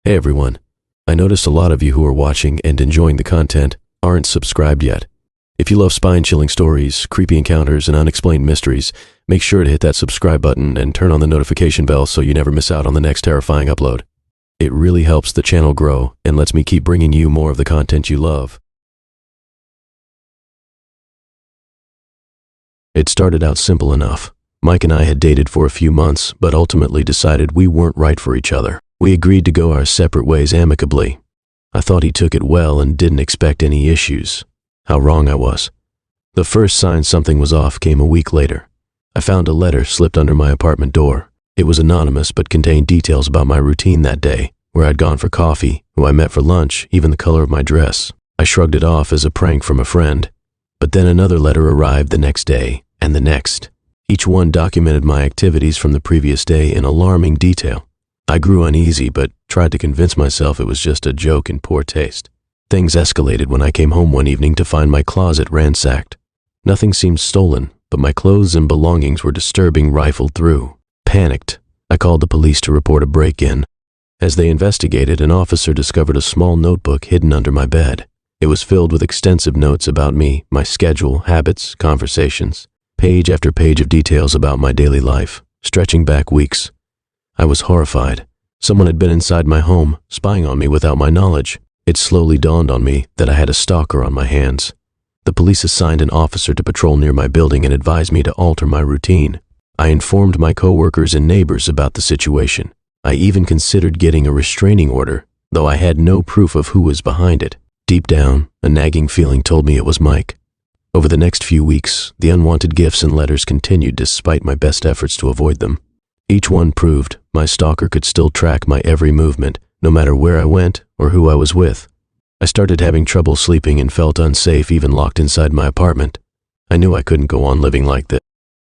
Hey everyone, I noticed a lot of you who are watching and enjoying the content aren't subscribed yet. If you love spine-chilling stories, creepy encounters, and unexplained mysteries, make sure to hit that subscribe button and turn on the notification bell so you never miss out on the next terrifying upload. It really helps the channel grow and lets me keep bringing you more of the content you love. It started out simple enough. Mike and I had dated for a few months, but ultimately decided we weren't right for each other. We agreed to go our separate ways amicably. I thought he took it well and didn't expect any issues. How wrong I was. The first sign something was off came a week later. I found a letter slipped under my apartment door. It was anonymous but contained details about my routine that day, where I'd gone for coffee, who I met for lunch, even the color of my dress. I shrugged it off as a prank from a friend. But then another letter arrived the next day, and the next. Each one documented my activities from the previous day in alarming detail. I grew uneasy, but tried to convince myself it was just a joke in poor taste. Things escalated when I came home one evening to find my closet ransacked. Nothing seemed stolen, but my clothes and belongings were disturbingly rifled through. Panicked, I called the police to report a break-in. As they investigated, an officer discovered a small notebook hidden under my bed. It was filled with extensive notes about me, my schedule, habits, conversations, page after page of details about my daily life, stretching back weeks. I was horrified. Someone had been inside my home, spying on me without my knowledge. It slowly dawned on me that I had a stalker on my hands. The police assigned an officer to patrol near my building and advised me to alter my routine. I informed my coworkers and neighbors about the situation. I even considered getting a restraining order, though I had no proof of who was behind it. Deep down, a nagging feeling told me it was Mike. Over the next few weeks, the unwanted gifts and letters continued despite my best efforts to avoid them. Each one proved my stalker could still track my every movement, no matter where I went or who I was with. I started having trouble sleeping and felt unsafe even locked inside my apartment. I knew I couldn't go on living like this.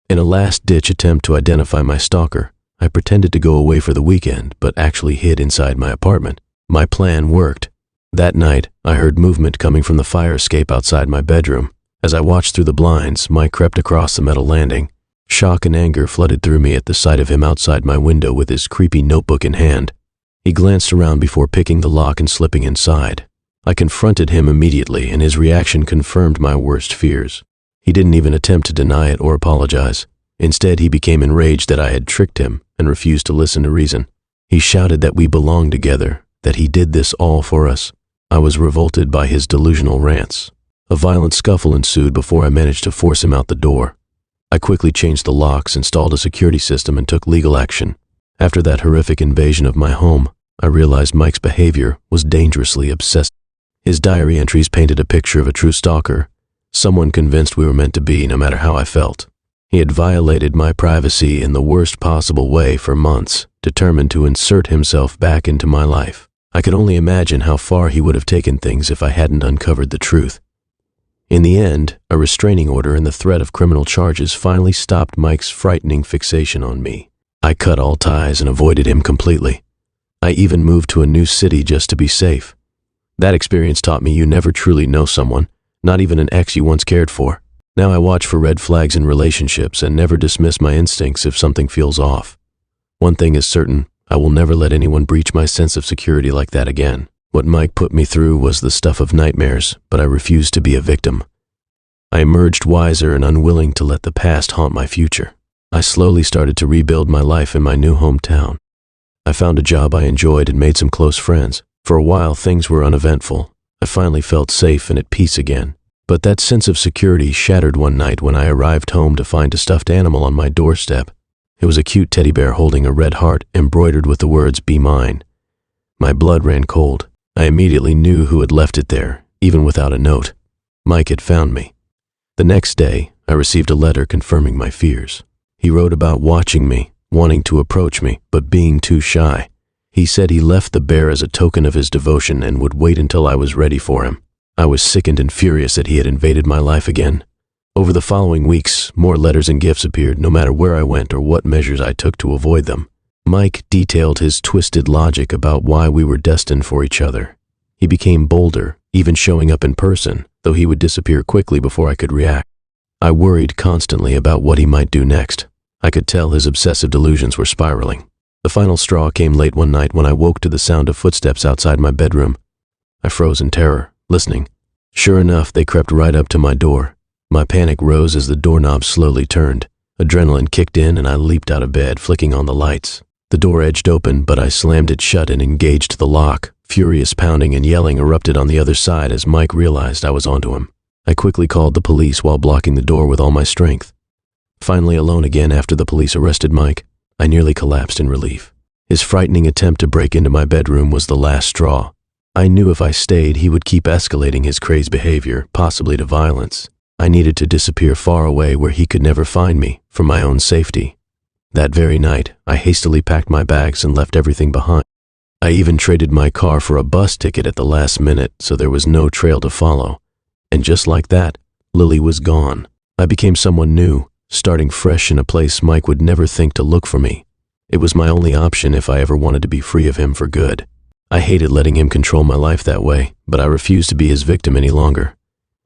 In a last-ditch attempt to identify my stalker, I pretended to go away for the weekend, but actually hid inside my apartment. My plan worked. That night, I heard movement coming from the fire escape outside my bedroom. As I watched through the blinds, Mike crept across the metal landing. Shock and anger flooded through me at the sight of him outside my window with his creepy notebook in hand. He glanced around before picking the lock and slipping inside. I confronted him immediately, and his reaction confirmed my worst fears. He didn't even attempt to deny it or apologize. Instead, he became enraged that I had tricked him and refused to listen to reason. He shouted that we belonged together, that he did this all for us. I was revolted by his delusional rants. A violent scuffle ensued before I managed to force him out the door. I quickly changed the locks, installed a security system, and took legal action. After that horrific invasion of my home, I realized Mike's behavior was dangerously obsessive. His diary entries painted a picture of a true stalker, someone convinced we were meant to be no matter how I felt. He had violated my privacy in the worst possible way for months, determined to insert himself back into my life. I could only imagine how far he would have taken things if I hadn't uncovered the truth. In the end, a restraining order and the threat of criminal charges finally stopped Mike's frightening fixation on me. I cut all ties and avoided him completely. I even moved to a new city just to be safe. That experience taught me you never truly know someone, not even an ex you once cared for. Now I watch for red flags in relationships and never dismiss my instincts if something feels off. One thing is certain, I will never let anyone breach my sense of security like that again. What Mike put me through was the stuff of nightmares, but I refused to be a victim. I emerged wiser and unwilling to let the past haunt my future. I slowly started to rebuild my life in my new hometown. I found a job I enjoyed and made some close friends. For a while, things were uneventful. I finally felt safe and at peace again. But that sense of security shattered one night when I arrived home to find a stuffed animal on my doorstep. It was a cute teddy bear holding a red heart embroidered with the words, "Be mine." My blood ran cold. I immediately knew who had left it there, even without a note. Mike had found me. The next day, I received a letter confirming my fears. He wrote about watching me, wanting to approach me, but being too shy. He said he left the bear as a token of his devotion and would wait until I was ready for him. I was sickened and furious that he had invaded my life again. Over the following weeks, more letters and gifts appeared, no matter where I went or what measures I took to avoid them. Mike detailed his twisted logic about why we were destined for each other. He became bolder, even showing up in person, though he would disappear quickly before I could react. I worried constantly about what he might do next. I could tell his obsessive delusions were spiraling. The final straw came late one night when I woke to the sound of footsteps outside my bedroom. I froze in terror, listening. Sure enough, they crept right up to my door. My panic rose as the doorknob slowly turned. Adrenaline kicked in and I leaped out of bed, flicking on the lights. The door edged open, but I slammed it shut and engaged the lock. Furious pounding and yelling erupted on the other side as Mike realized I was onto him. I quickly called the police while blocking the door with all my strength. Finally alone again after the police arrested Mike, I nearly collapsed in relief. His frightening attempt to break into my bedroom was the last straw. I knew if I stayed, he would keep escalating his crazed behavior, possibly to violence. I needed to disappear far away where he could never find me, for my own safety. That very night, I hastily packed my bags and left everything behind. I even traded my car for a bus ticket at the last minute so there was no trail to follow. And just like that, Lily was gone. I became someone new, starting fresh in a place Mike would never think to look for me. It was my only option if I ever wanted to be free of him for good. I hated letting him control my life that way, but I refused to be his victim any longer.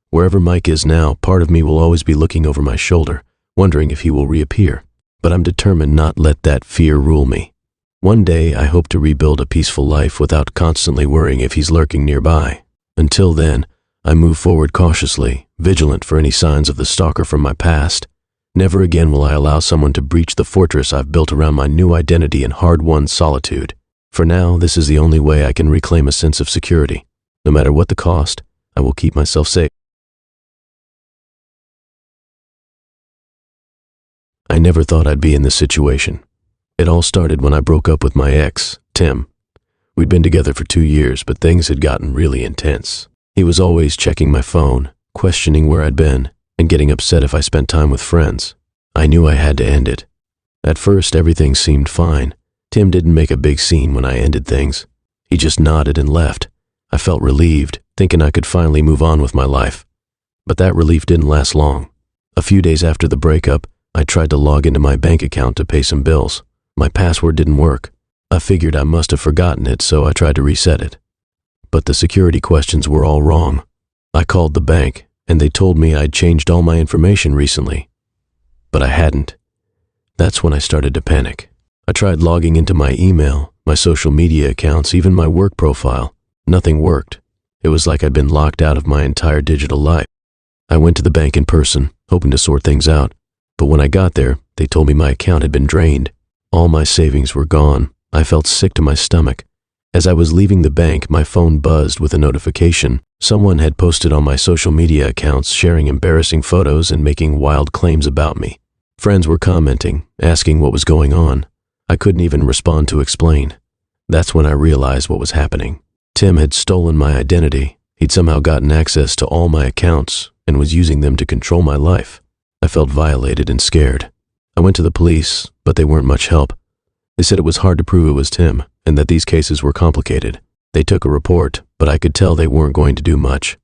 Wherever Mike is now, part of me will always be looking over my shoulder, wondering if he will reappear. But I'm determined not let that fear rule me. One day, I hope to rebuild a peaceful life without constantly worrying if he's lurking nearby. Until then, I move forward cautiously, vigilant for any signs of the stalker from my past. Never again will I allow someone to breach the fortress I've built around my new identity and hard-won solitude. For now, this is the only way I can reclaim a sense of security. No matter what the cost, I will keep myself safe. I never thought I'd be in this situation. It all started when I broke up with my ex, Tim. We'd been together for 2 years, but things had gotten really intense. He was always checking my phone, questioning where I'd been, and getting upset if I spent time with friends. I knew I had to end it. At first, everything seemed fine. Tim didn't make a big scene when I ended things. He just nodded and left. I felt relieved, thinking I could finally move on with my life. But that relief didn't last long. A few days after the breakup, I tried to log into my bank account to pay some bills. My password didn't work. I figured I must have forgotten it, so I tried to reset it. But the security questions were all wrong. I called the bank, and they told me I'd changed all my information recently. But I hadn't. That's when I started to panic. I tried logging into my email, my social media accounts, even my work profile. Nothing worked. It was like I'd been locked out of my entire digital life. I went to the bank in person, hoping to sort things out. But when I got there, they told me my account had been drained. All my savings were gone. I felt sick to my stomach. As I was leaving the bank, my phone buzzed with a notification. Someone had posted on my social media accounts, sharing embarrassing photos and making wild claims about me. Friends were commenting, asking what was going on. I couldn't even respond to explain. That's when I realized what was happening. Tim had stolen my identity. He'd somehow gotten access to all my accounts and was using them to control my life. I felt violated and scared. I went to the police, but they weren't much help. They said it was hard to prove it was Tim and that these cases were complicated. They took a report, but I could tell they weren't going to do much.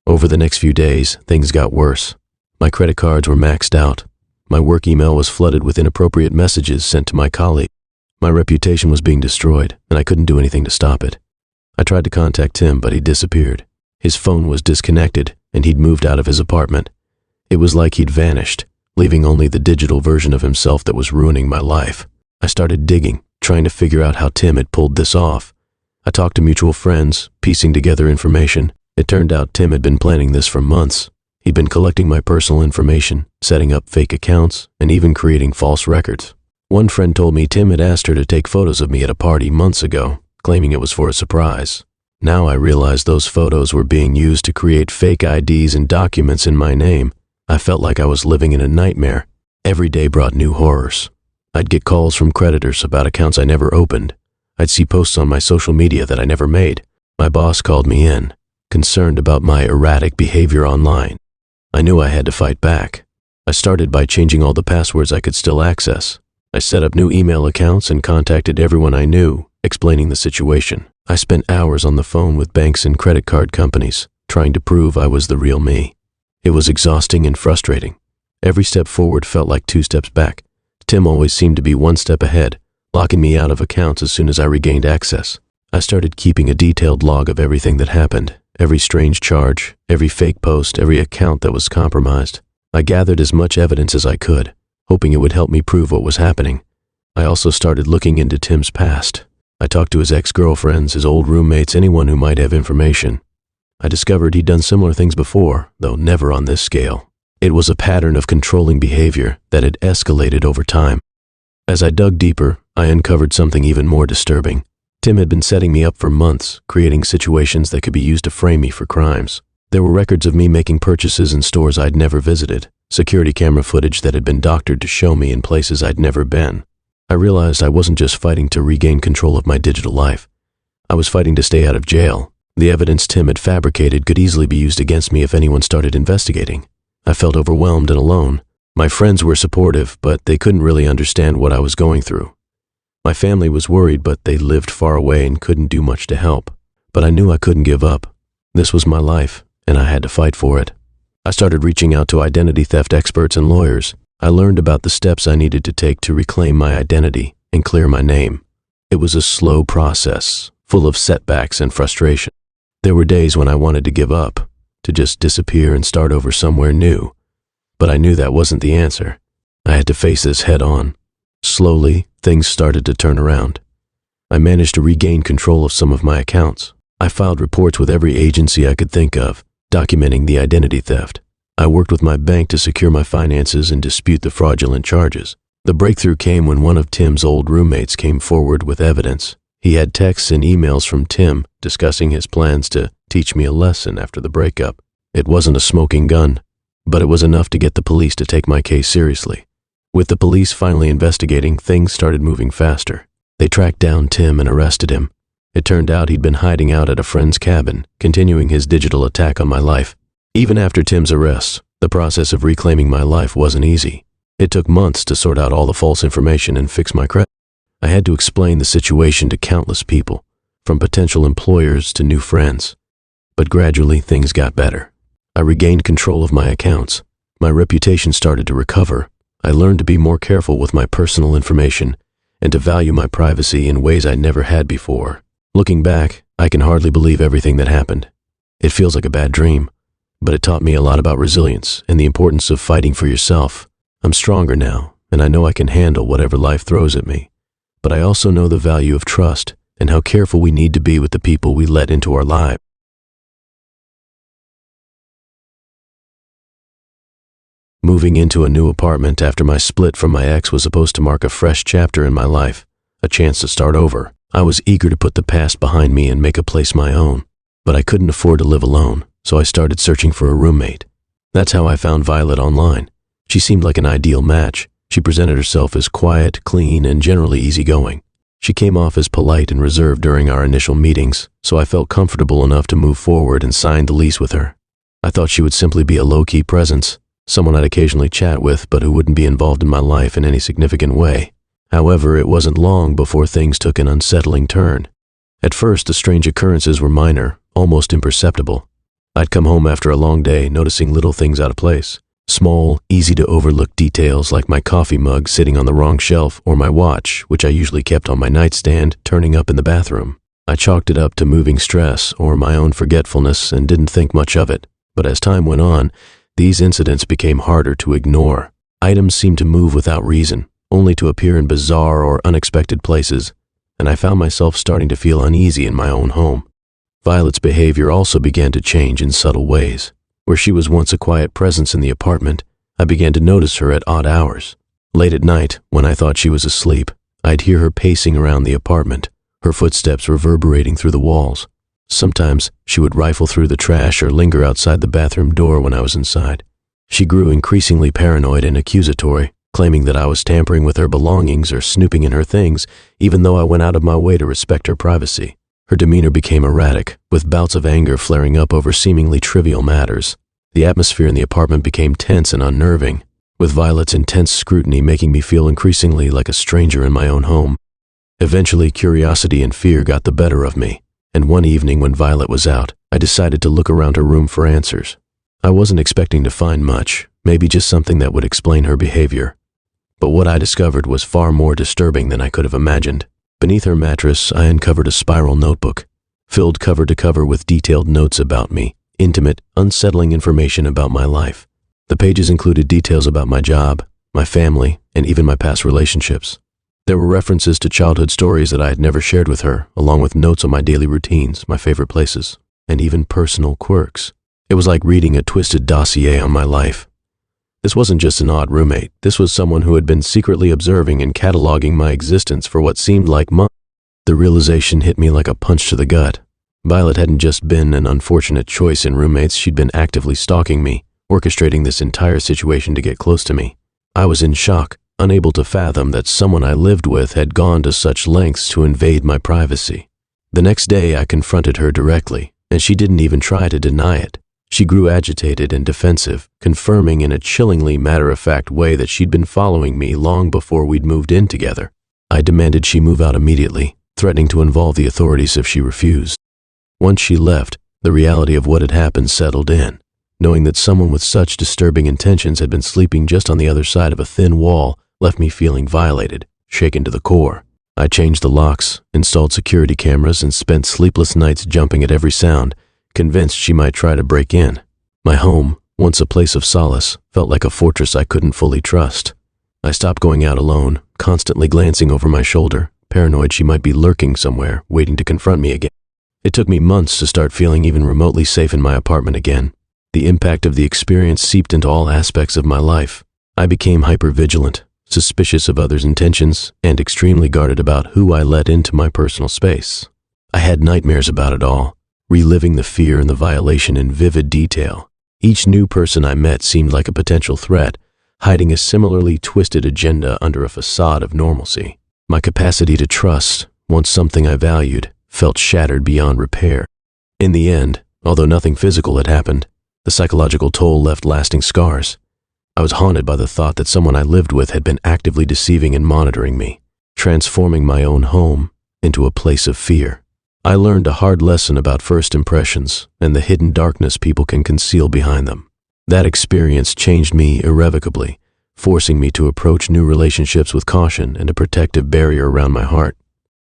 Over the next few days, things got worse. My credit cards were maxed out. My work email was flooded with inappropriate messages sent to my colleague. My reputation was being destroyed, and I couldn't do anything to stop it. I tried to contact Tim, but he disappeared. His phone was disconnected, and he'd moved out of his apartment. It was like he'd vanished, leaving only the digital version of himself that was ruining my life. I started digging, trying to figure out how Tim had pulled this off. I talked to mutual friends, piecing together information. It turned out Tim had been planning this for months. He'd been collecting my personal information, setting up fake accounts, and even creating false records. One friend told me Tim had asked her to take photos of me at a party months ago, claiming it was for a surprise. Now I realized those photos were being used to create fake IDs and documents in my name. I felt like I was living in a nightmare. Every day brought new horrors. I'd get calls from creditors about accounts I never opened. I'd see posts on my social media that I never made. My boss called me in, concerned about my erratic behavior online. I knew I had to fight back. I started by changing all the passwords I could still access. I set up new email accounts and contacted everyone I knew, explaining the situation. I spent hours on the phone with banks and credit card companies, trying to prove I was the real me. It was exhausting and frustrating. Every step forward felt like 2 steps back. Tim always seemed to be 1 step ahead, locking me out of accounts as soon as I regained access. I started keeping a detailed log of everything that happened, every strange charge, every fake post, every account that was compromised. I gathered as much evidence as I could, hoping it would help me prove what was happening. I also started looking into Tim's past. I talked to his ex-girlfriends, his old roommates, anyone who might have information. I discovered he'd done similar things before, though never on this scale. It was a pattern of controlling behavior that had escalated over time. As I dug deeper, I uncovered something even more disturbing. Tim had been setting me up for months, creating situations that could be used to frame me for crimes. There were records of me making purchases in stores I'd never visited, security camera footage that had been doctored to show me in places I'd never been. I realized I wasn't just fighting to regain control of my digital life. I was fighting to stay out of jail. The evidence Tim had fabricated could easily be used against me if anyone started investigating. I felt overwhelmed and alone. My friends were supportive, but they couldn't really understand what I was going through. My family was worried, but they lived far away and couldn't do much to help. But I knew I couldn't give up. This was my life, and I had to fight for it. I started reaching out to identity theft experts and lawyers. I learned about the steps I needed to take to reclaim my identity and clear my name. It was a slow process, full of setbacks and frustration. There were days when I wanted to give up, to just disappear and start over somewhere new. But I knew that wasn't the answer. I had to face this head on. Slowly, things started to turn around. I managed to regain control of some of my accounts. I filed reports with every agency I could think of, documenting the identity theft. I worked with my bank to secure my finances and dispute the fraudulent charges. The breakthrough came when one of Tim's old roommates came forward with evidence. He had texts and emails from Tim discussing his plans to teach me a lesson after the breakup. It wasn't a smoking gun, but it was enough to get the police to take my case seriously. With the police finally investigating, things started moving faster. They tracked down Tim and arrested him. It turned out he'd been hiding out at a friend's cabin, continuing his digital attack on my life. Even after Tim's arrest, the process of reclaiming my life wasn't easy. It took months to sort out all the false information and fix my credit. I had to explain the situation to countless people, from potential employers to new friends. But gradually, things got better. I regained control of my accounts. My reputation started to recover. I learned to be more careful with my personal information and to value my privacy in ways I never had before. Looking back, I can hardly believe everything that happened. It feels like a bad dream, but it taught me a lot about resilience and the importance of fighting for yourself. I'm stronger now, and I know I can handle whatever life throws at me. But I also know the value of trust and how careful we need to be with the people we let into our lives. Moving into a new apartment after my split from my ex was supposed to mark a fresh chapter in my life, a chance to start over. I was eager to put the past behind me and make a place my own, but I couldn't afford to live alone, so I started searching for a roommate. That's how I found Violet online. She seemed like an ideal match. She presented herself as quiet, clean, and generally easygoing. She came off as polite and reserved during our initial meetings, so I felt comfortable enough to move forward and sign the lease with her. I thought she would simply be a low-key presence, someone I'd occasionally chat with but who wouldn't be involved in my life in any significant way. However, it wasn't long before things took an unsettling turn. At first, the strange occurrences were minor, almost imperceptible. I'd come home after a long day, noticing little things out of place. Small, easy-to-overlook details like my coffee mug sitting on the wrong shelf or my watch, which I usually kept on my nightstand, turning up in the bathroom. I chalked it up to moving stress or my own forgetfulness and didn't think much of it. But as time went on, these incidents became harder to ignore. Items seemed to move without reason, only to appear in bizarre or unexpected places, and I found myself starting to feel uneasy in my own home. Violet's behavior also began to change in subtle ways. Where she was once a quiet presence in the apartment, I began to notice her at odd hours. Late at night, when I thought she was asleep, I'd hear her pacing around the apartment, her footsteps reverberating through the walls. Sometimes she would rifle through the trash or linger outside the bathroom door when I was inside. She grew increasingly paranoid and accusatory, claiming that I was tampering with her belongings or snooping in her things, even though I went out of my way to respect her privacy. Her demeanor became erratic, with bouts of anger flaring up over seemingly trivial matters. The atmosphere in the apartment became tense and unnerving, with Violet's intense scrutiny making me feel increasingly like a stranger in my own home. Eventually, curiosity and fear got the better of me, and one evening when Violet was out, I decided to look around her room for answers. I wasn't expecting to find much, maybe just something that would explain her behavior. But what I discovered was far more disturbing than I could have imagined. Beneath her mattress, I uncovered a spiral notebook, filled cover to cover with detailed notes about me, intimate, unsettling information about my life. The pages included details about my job, my family, and even my past relationships. There were references to childhood stories that I had never shared with her, along with notes on my daily routines, my favorite places, and even personal quirks. It was like reading a twisted dossier on my life. This wasn't just an odd roommate. This was someone who had been secretly observing and cataloging my existence for what seemed like months. The realization hit me like a punch to the gut. Violet hadn't just been an unfortunate choice in roommates, she'd been actively stalking me, orchestrating this entire situation to get close to me. I was in shock, unable to fathom that someone I lived with had gone to such lengths to invade my privacy. The next day I confronted her directly, and she didn't even try to deny it. She grew agitated and defensive, confirming in a chillingly matter-of-fact way that she'd been following me long before we'd moved in together. I demanded she move out immediately, threatening to involve the authorities if she refused. Once she left, the reality of what had happened settled in. Knowing that someone with such disturbing intentions had been sleeping just on the other side of a thin wall left me feeling violated, shaken to the core. I changed the locks, installed security cameras, and spent sleepless nights jumping at every sound, convinced she might try to break in. My home, once a place of solace, felt like a fortress I couldn't fully trust. I stopped going out alone, constantly glancing over my shoulder, paranoid she might be lurking somewhere, waiting to confront me again. It took me months to start feeling even remotely safe in my apartment again. The impact of the experience seeped into all aspects of my life. I became hypervigilant, suspicious of others' intentions, and extremely guarded about who I let into my personal space. I had nightmares about it all, reliving the fear and the violation in vivid detail. Each new person I met seemed like a potential threat, hiding a similarly twisted agenda under a facade of normalcy. My capacity to trust, once something I valued, felt shattered beyond repair. In the end, although nothing physical had happened, the psychological toll left lasting scars. I was haunted by the thought that someone I lived with had been actively deceiving and monitoring me, transforming my own home into a place of fear. I learned a hard lesson about first impressions and the hidden darkness people can conceal behind them. That experience changed me irrevocably, forcing me to approach new relationships with caution and a protective barrier around my heart.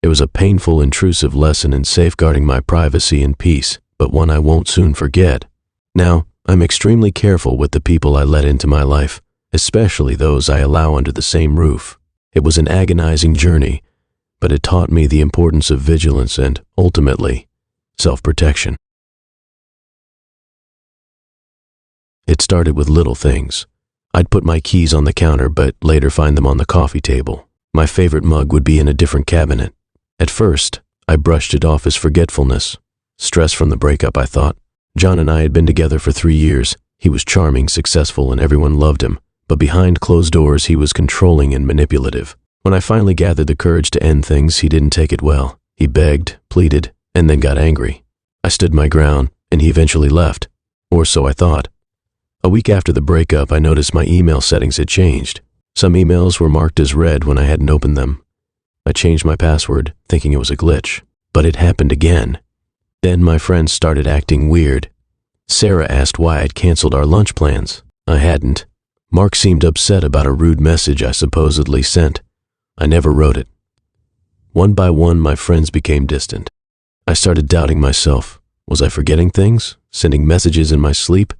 It was a painful, intrusive lesson in safeguarding my privacy and peace, but one I won't soon forget. Now, I'm extremely careful with the people I let into my life, especially those I allow under the same roof. It was an agonizing journey, but it taught me the importance of vigilance and, ultimately, self-protection. It started with little things. I'd put my keys on the counter, but later find them on the coffee table. My favorite mug would be in a different cabinet. At first, I brushed it off as forgetfulness. Stress from the breakup, I thought. John and I had been together for 3 years. He was charming, successful, and everyone loved him. But behind closed doors, he was controlling and manipulative. When I finally gathered the courage to end things, he didn't take it well. He begged, pleaded, and then got angry. I stood my ground, and he eventually left. Or so I thought. A week after the breakup, I noticed my email settings had changed. Some emails were marked as read when I hadn't opened them. I changed my password, thinking it was a glitch. But it happened again. Then my friends started acting weird. Sarah asked why I'd canceled our lunch plans. I hadn't. Mark seemed upset about a rude message I supposedly sent. I never wrote it. One by one, my friends became distant. I started doubting myself. Was I forgetting things? Sending messages in my sleep?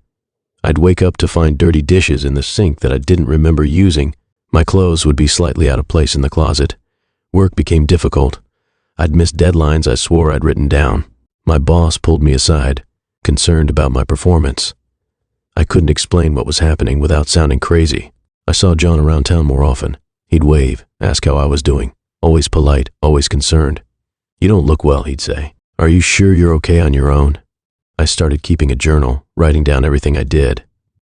I'd wake up to find dirty dishes in the sink that I didn't remember using. My clothes would be slightly out of place in the closet. Work became difficult. I'd missed deadlines I swore I'd written down. My boss pulled me aside, concerned about my performance. I couldn't explain what was happening without sounding crazy. I saw John around town more often. He'd wave, ask how I was doing. Always polite, always concerned. "You don't look well," he'd say. "Are you sure you're okay on your own?" I started keeping a journal, writing down everything I did.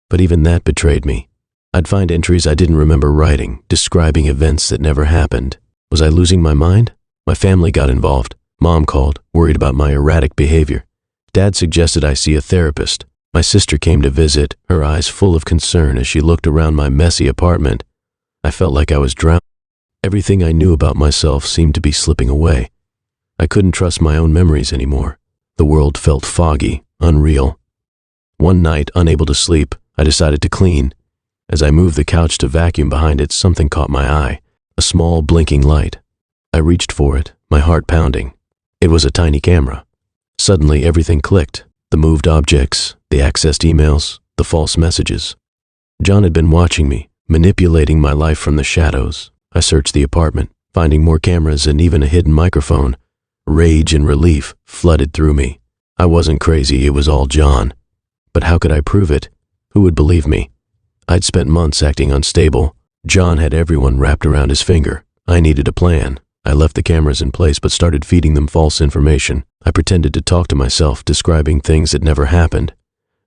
But even that betrayed me. I'd find entries I didn't remember writing, describing events that never happened. Was I losing my mind? My family got involved. Mom called, worried about my erratic behavior. Dad suggested I see a therapist. My sister came to visit, her eyes full of concern as she looked around my messy apartment. I felt like I was drowning. Everything I knew about myself seemed to be slipping away. I couldn't trust my own memories anymore. The world felt foggy, unreal. One night, unable to sleep, I decided to clean. As I moved the couch to vacuum behind it, something caught my eye, a small blinking light. I reached for it, my heart pounding. It was a tiny camera. Suddenly, everything clicked. The moved objects, the accessed emails, the false messages. John had been watching me, manipulating my life from the shadows. I searched the apartment, Finding more cameras and even a hidden microphone, rage and relief flooded through me. I wasn't crazy, it was all John. But how could I prove it? Who would believe me? I'd spent months acting unstable. John had everyone wrapped around his finger. I needed a plan. I left the cameras in place but started feeding them false information. I pretended to talk to myself, describing things that never happened.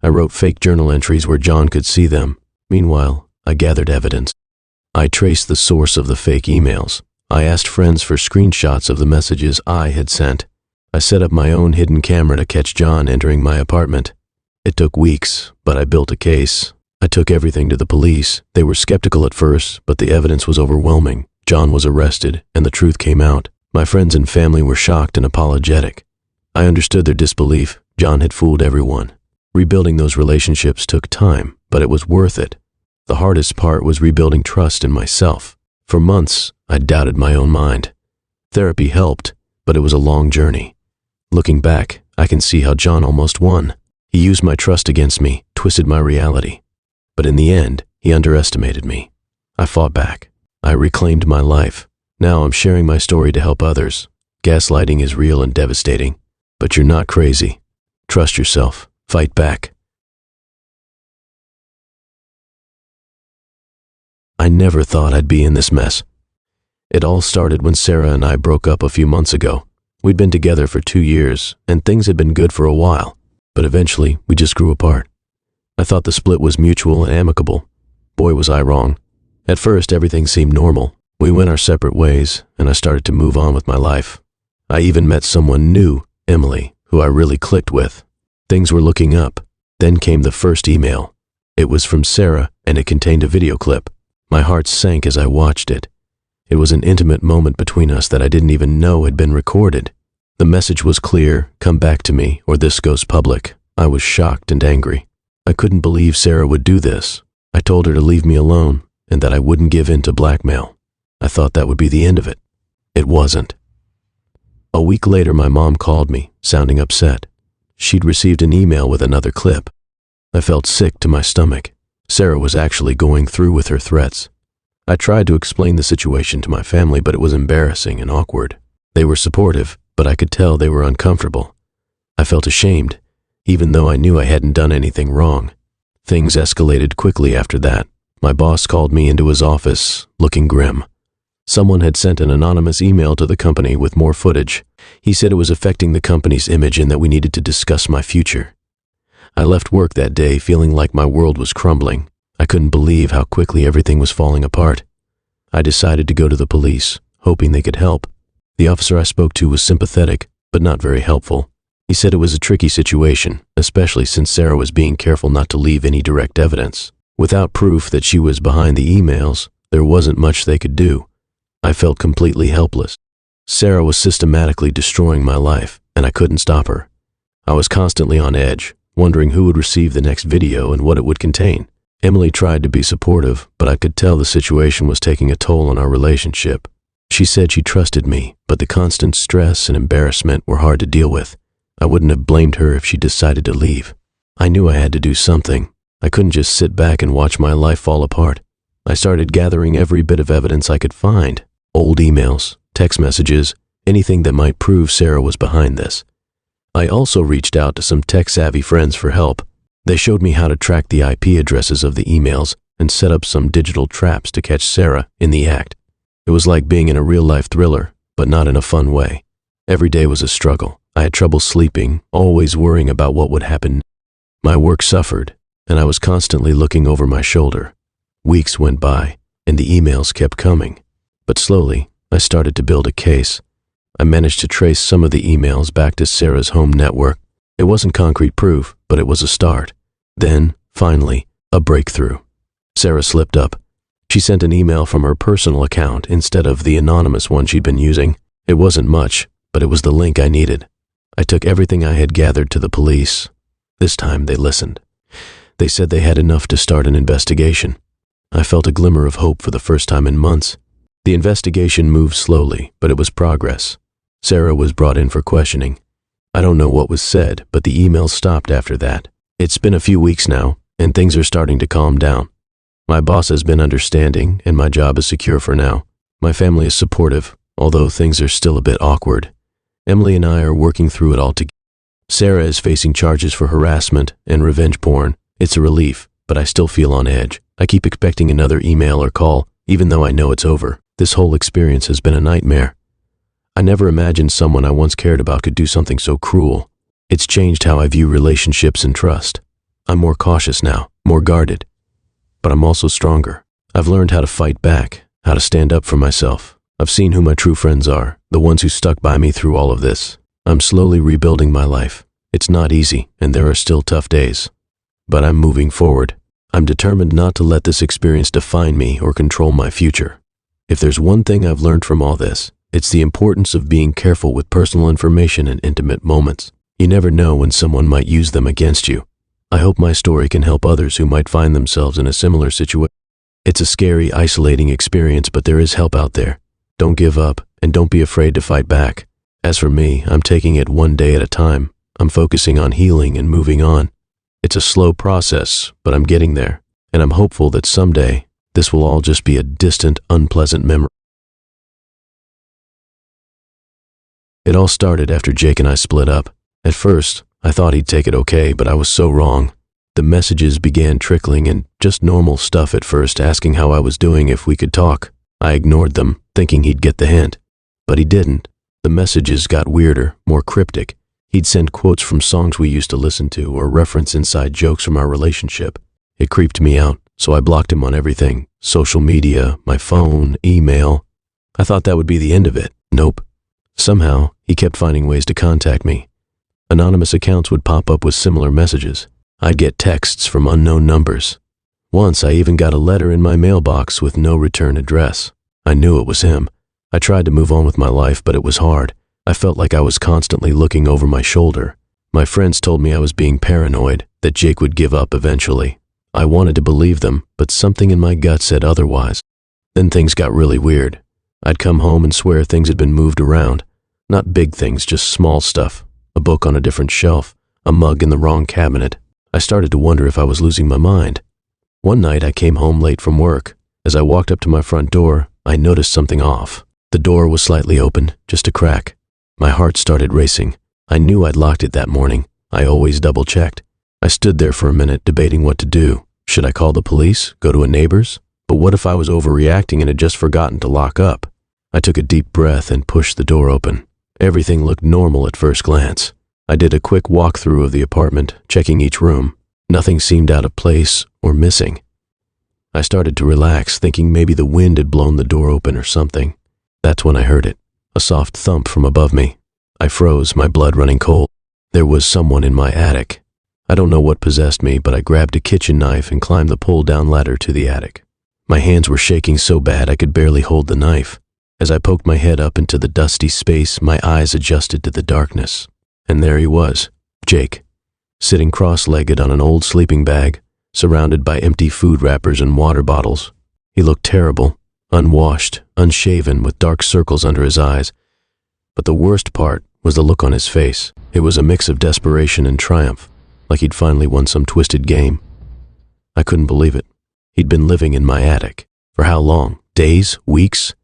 I wrote fake journal entries where John could see them. Meanwhile, I gathered evidence. I traced the source of the fake emails. I asked friends for screenshots of the messages I had sent. I set up my own hidden camera to catch John entering my apartment. It took weeks, but I built a case. I took everything to the police. They were skeptical at first, but the evidence was overwhelming. John was arrested, and the truth came out. My friends and family were shocked and apologetic. I understood their disbelief. John had fooled everyone. Rebuilding those relationships took time, but it was worth it. The hardest part was rebuilding trust in myself. For months, I doubted my own mind. Therapy helped, but it was a long journey. Looking back, I can see how John almost won. He used my trust against me, twisted my reality. But in the end, he underestimated me. I fought back. I reclaimed my life. Now I'm sharing my story to help others. Gaslighting is real and devastating, but you're not crazy. Trust yourself. Fight back. I never thought I'd be in this mess. It all started when Sarah and I broke up a few months ago. We'd been together for 2 years, and things had been good for a while, but eventually we just grew apart. I thought the split was mutual and amicable. Boy, was I wrong. At first, everything seemed normal. We went our separate ways, and I started to move on with my life. I even met someone new, Emily, who I really clicked with. Things were looking up. Then came the first email. It was from Sarah, and it contained a video clip. My heart sank as I watched it. It was an intimate moment between us that I didn't even know had been recorded. The message was clear: come back to me, or this goes public. I was shocked and angry. I couldn't believe Sarah would do this. I told her to leave me alone, and that I wouldn't give in to blackmail. I thought that would be the end of it. It wasn't. A week later, my mom called me, sounding upset. She'd received an email with another clip. I felt sick to my stomach. Sarah was actually going through with her threats. I tried to explain the situation to my family, but it was embarrassing and awkward. They were supportive, but I could tell they were uncomfortable. I felt ashamed, even though I knew I hadn't done anything wrong. Things escalated quickly after that. My boss called me into his office, looking grim. Someone had sent an anonymous email to the company with more footage. He said it was affecting the company's image and that we needed to discuss my future. I left work that day feeling like my world was crumbling. I couldn't believe how quickly everything was falling apart. I decided to go to the police, hoping they could help. The officer I spoke to was sympathetic, but not very helpful. He said it was a tricky situation, especially since Sarah was being careful not to leave any direct evidence. Without proof that she was behind the emails, there wasn't much they could do. I felt completely helpless. Sarah was systematically destroying my life, and I couldn't stop her. I was constantly on edge, wondering who would receive the next video and what it would contain. Emily tried to be supportive, but I could tell the situation was taking a toll on our relationship. She said she trusted me, but the constant stress and embarrassment were hard to deal with. I wouldn't have blamed her if she decided to leave. I knew I had to do something. I couldn't just sit back and watch my life fall apart. I started gathering every bit of evidence I could find. Old emails, text messages, anything that might prove Sarah was behind this. I also reached out to some tech-savvy friends for help. They showed me how to track the IP addresses of the emails and set up some digital traps to catch Sarah in the act. It was like being in a real-life thriller, but not in a fun way. Every day was a struggle. I had trouble sleeping, always worrying about what would happen. My work suffered, and I was constantly looking over my shoulder. Weeks went by, and the emails kept coming. But slowly, I started to build a case. I managed to trace some of the emails back to Sarah's home network. It wasn't concrete proof, but it was a start. Then, finally, a breakthrough. Sarah slipped up. She sent an email from her personal account instead of the anonymous one she'd been using. It wasn't much, but it was the link I needed. I took everything I had gathered to the police. This time they listened. They said they had enough to start an investigation. I felt a glimmer of hope for the first time in months. The investigation moved slowly, but it was progress. Sarah was brought in for questioning. I don't know what was said, but the emails stopped after that. It's been a few weeks now, and things are starting to calm down. My boss has been understanding, and my job is secure for now. My family is supportive, although things are still a bit awkward. Emily and I are working through it all together. Sarah is facing charges for harassment and revenge porn. It's a relief, but I still feel on edge. I keep expecting another email or call, even though I know it's over. This whole experience has been a nightmare. I never imagined someone I once cared about could do something so cruel. It's changed how I view relationships and trust. I'm more cautious now, more guarded. But I'm also stronger. I've learned how to fight back, how to stand up for myself. I've seen who my true friends are, the ones who stuck by me through all of this. I'm slowly rebuilding my life. It's not easy, and there are still tough days. But I'm moving forward. I'm determined not to let this experience define me or control my future. If there's one thing I've learned from all this, it's the importance of being careful with personal information and intimate moments. You never know when someone might use them against you. I hope my story can help others who might find themselves in a similar situation. It's a scary, isolating experience, but there is help out there. Don't give up, and don't be afraid to fight back. As for me, I'm taking it one day at a time. I'm focusing on healing and moving on. It's a slow process, but I'm getting there, and I'm hopeful that someday this will all just be a distant, unpleasant memory. It all started after Jake and I split up. At first, I thought he'd take it okay, but I was so wrong. The messages began trickling and just normal stuff at first, asking how I was doing, if we could talk. I ignored them, thinking he'd get the hint. But he didn't. The messages got weirder, more cryptic. He'd send quotes from songs we used to listen to or reference inside jokes from our relationship. It creeped me out, so I blocked him on everything. Social media, my phone, email. I thought that would be the end of it. Nope. Somehow, he kept finding ways to contact me. Anonymous accounts would pop up with similar messages. I'd get texts from unknown numbers. Once I even got a letter in my mailbox with no return address. I knew it was him. I tried to move on with my life, but it was hard. I felt like I was constantly looking over my shoulder. My friends told me I was being paranoid, that Jake would give up eventually. I wanted to believe them, but something in my gut said otherwise. Then things got really weird. I'd come home and swear things had been moved around. Not big things, just small stuff. A book on a different shelf, a mug in the wrong cabinet. I started to wonder if I was losing my mind. One night I came home late from work. As I walked up to my front door, I noticed something off. The door was slightly open, just a crack. My heart started racing. I knew I'd locked it that morning. I always double-checked. I stood there for a minute, debating what to do. Should I call the police, go to a neighbor's? But what if I was overreacting and had just forgotten to lock up? I took a deep breath and pushed the door open. Everything looked normal at first glance. I did a quick walkthrough of the apartment, checking each room. Nothing seemed out of place or missing. I started to relax, thinking maybe the wind had blown the door open or something. That's when I heard it, a soft thump from above me. I froze, my blood running cold. There was someone in my attic. I don't know what possessed me, but I grabbed a kitchen knife and climbed the pull-down ladder to the attic. My hands were shaking so bad I could barely hold the knife. As I poked my head up into the dusty space, my eyes adjusted to the darkness. And there he was, Jake, sitting cross-legged on an old sleeping bag, surrounded by empty food wrappers and water bottles. He looked terrible, unwashed, unshaven, with dark circles under his eyes. But the worst part was the look on his face. It was a mix of desperation and triumph, like he'd finally won some twisted game. I couldn't believe it. He'd been living in my attic. For how long? Days? Weeks?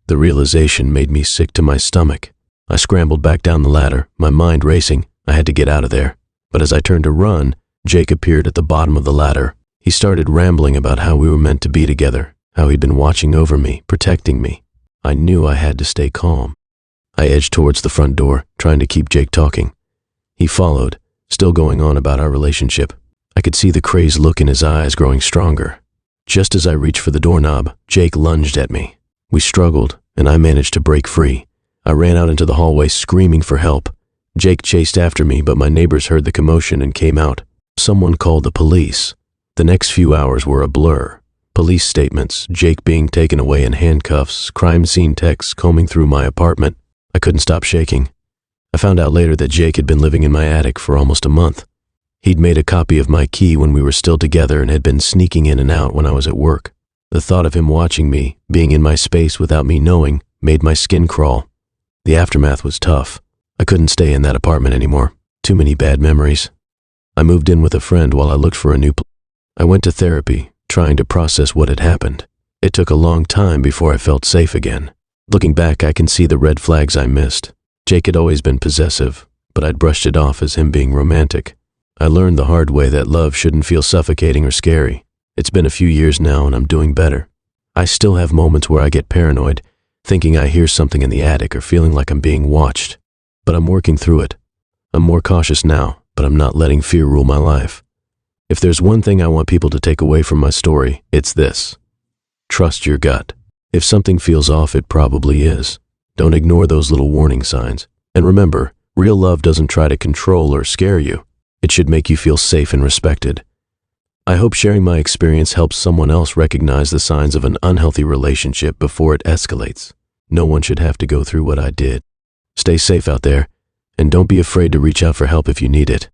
The realization made me sick to my stomach. I scrambled back down the ladder, my mind racing. I had to get out of there. But as I turned to run, Jake appeared at the bottom of the ladder. He started rambling about how we were meant to be together, how he'd been watching over me, protecting me. I knew I had to stay calm. I edged towards the front door, trying to keep Jake talking. He followed, still going on about our relationship. I could see the crazed look in his eyes growing stronger. Just as I reached for the doorknob, Jake lunged at me. We struggled, and I managed to break free. I ran out into the hallway screaming for help. Jake chased after me, but my neighbors heard the commotion and came out. Someone called the police. The next few hours were a blur. Police statements, Jake being taken away in handcuffs, crime scene texts combing through my apartment. I couldn't stop shaking. I found out later that Jake had been living in my attic for almost a month. He'd made a copy of my key when we were still together and had been sneaking in and out when I was at work. The thought of him watching me, being in my space without me knowing, made my skin crawl. The aftermath was tough. I couldn't stay in that apartment anymore. Too many bad memories. I moved in with a friend while I looked for a new place. I went to therapy, trying to process what had happened. It took a long time before I felt safe again. Looking back, I can see the red flags I missed. Jake had always been possessive, but I'd brushed it off as him being romantic. I learned the hard way that love shouldn't feel suffocating or scary. It's been a few years now and I'm doing better. I still have moments where I get paranoid, thinking I hear something in the attic or feeling like I'm being watched. But I'm working through it. I'm more cautious now, but I'm not letting fear rule my life. If there's one thing I want people to take away from my story, it's this. Trust your gut. If something feels off, it probably is. Don't ignore those little warning signs. And remember, real love doesn't try to control or scare you. It should make you feel safe and respected. I hope sharing my experience helps someone else recognize the signs of an unhealthy relationship before it escalates. No one should have to go through what I did. Stay safe out there, and don't be afraid to reach out for help if you need it.